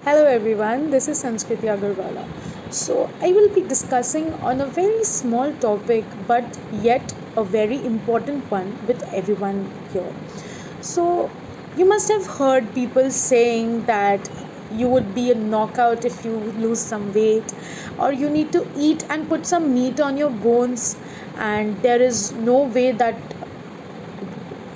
Hello everyone, this is Sanskriti Agarwala. So, I will be discussing on a very small topic but yet a very important one with everyone here. So, you must have heard people saying that you would be a knockout if you lose some weight, or you need to eat and put some meat on your bones, and there is no way that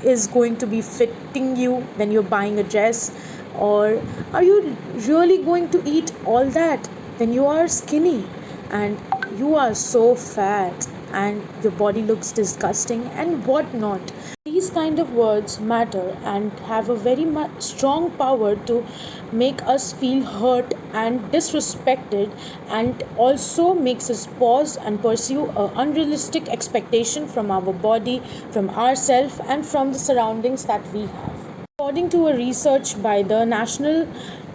is going to be fitting you when you're buying a dress, or are you really going to eat all that when you are skinny and you are so fat and your body looks disgusting and whatnot. These kind of words matter and have a very much strong power to make us feel hurt and disrespected, and also makes us pause and pursue a unrealistic expectation from our body, from ourselves, and from the surroundings that we have. According to a research by the National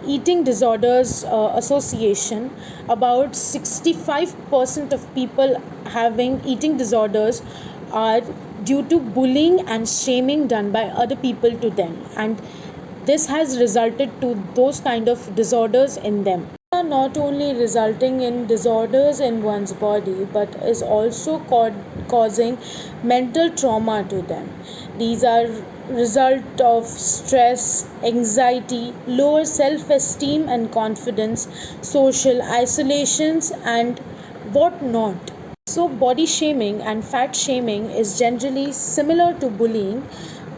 Eating Disorders Association, about 65% of people having eating disorders are due to bullying and shaming done by other people to them, and this has resulted to those kind of disorders in them. Are not only resulting in disorders in one's body but is also causing mental trauma to them. These are result of stress, anxiety, lower self-esteem and confidence, social isolations, and whatnot. So, body shaming and fat shaming is generally similar to bullying.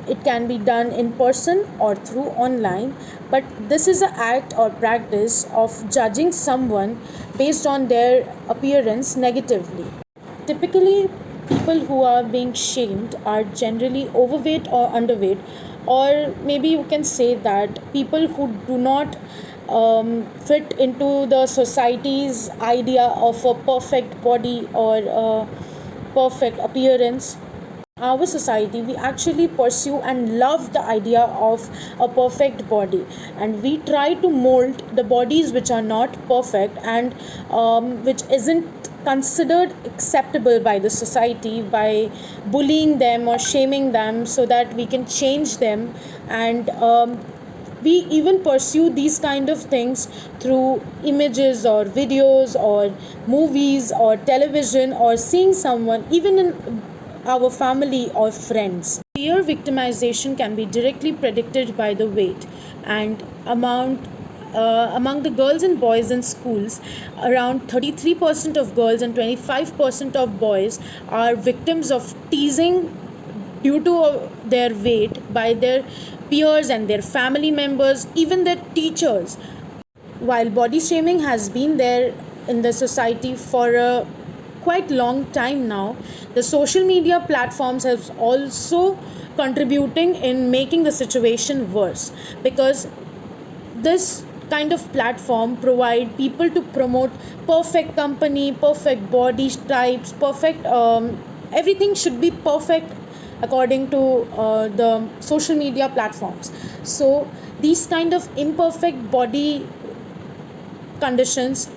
It can be done in person or through online, but this is an act or practice of judging someone based on their appearance negatively. Typically, people who are being shamed are generally overweight or underweight, or maybe you can say that people who do not fit into the society's idea of a perfect body or a perfect appearance. Our society, we actually pursue and love the idea of a perfect body, and we try to mold the bodies which are not perfect and which isn't considered acceptable by the society, by bullying them or shaming them so that we can change them. And we even pursue these kind of things through images or videos or movies or television, or seeing someone even in our family or friends. Peer victimization can be directly predicted by the weight and amount. Among the girls and boys in schools, around 33% of girls and 25% of boys are victims of teasing due to their weight by their peers and their family members, even their teachers. While body shaming has been there in the society for a quite long time now, the social media platforms have also contributing in making the situation worse, because this kind of platform provide people to promote perfect company, perfect body types, perfect everything should be perfect according to the social media platforms. So these kind of imperfect body conditions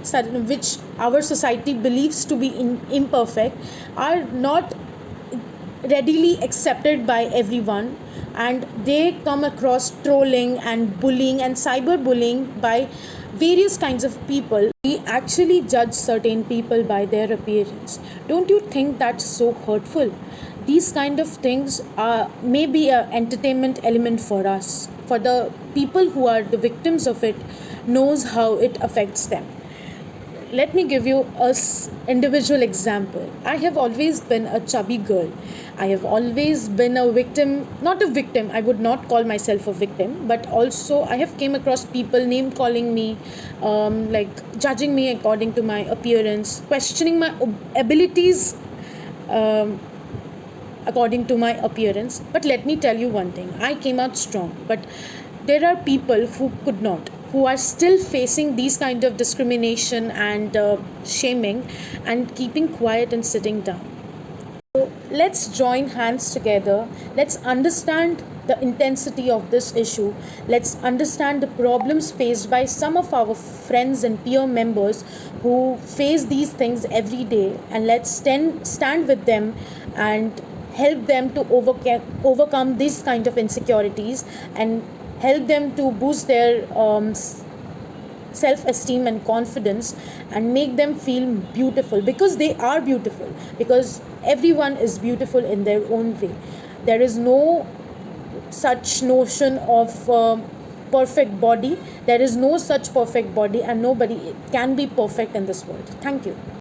which our society believes to be imperfect are not readily accepted by everyone, and they come across trolling and bullying and cyberbullying by various kinds of people. We actually judge certain people by their appearance. Don't you think that's so hurtful? These kind of things are maybe an entertainment element for us. For the people who are the victims of it, knows how it affects them. Let me give you a individual example. I have always been a chubby girl. I have always been a victim, not a victim, I would not call myself a victim, but also I have came across people name calling me, like judging me according to my appearance, questioning my abilities um, according to my appearance. But let me tell you one thing, I came out strong, but there are people who could not, who are still facing these kind of discrimination and shaming, and keeping quiet and sitting down. So let's join hands together. Let's understand the intensity of this issue. Let's understand the problems faced by some of our friends and peer members who face these things every day, and let's stand with them and help them to overcome these kind of insecurities, and help them to boost their self esteem and confidence and make them feel beautiful, because they are beautiful, because everyone is beautiful in their own way. There is no such notion of perfect body. There is no such perfect body, and nobody can be perfect in this world. Thank you.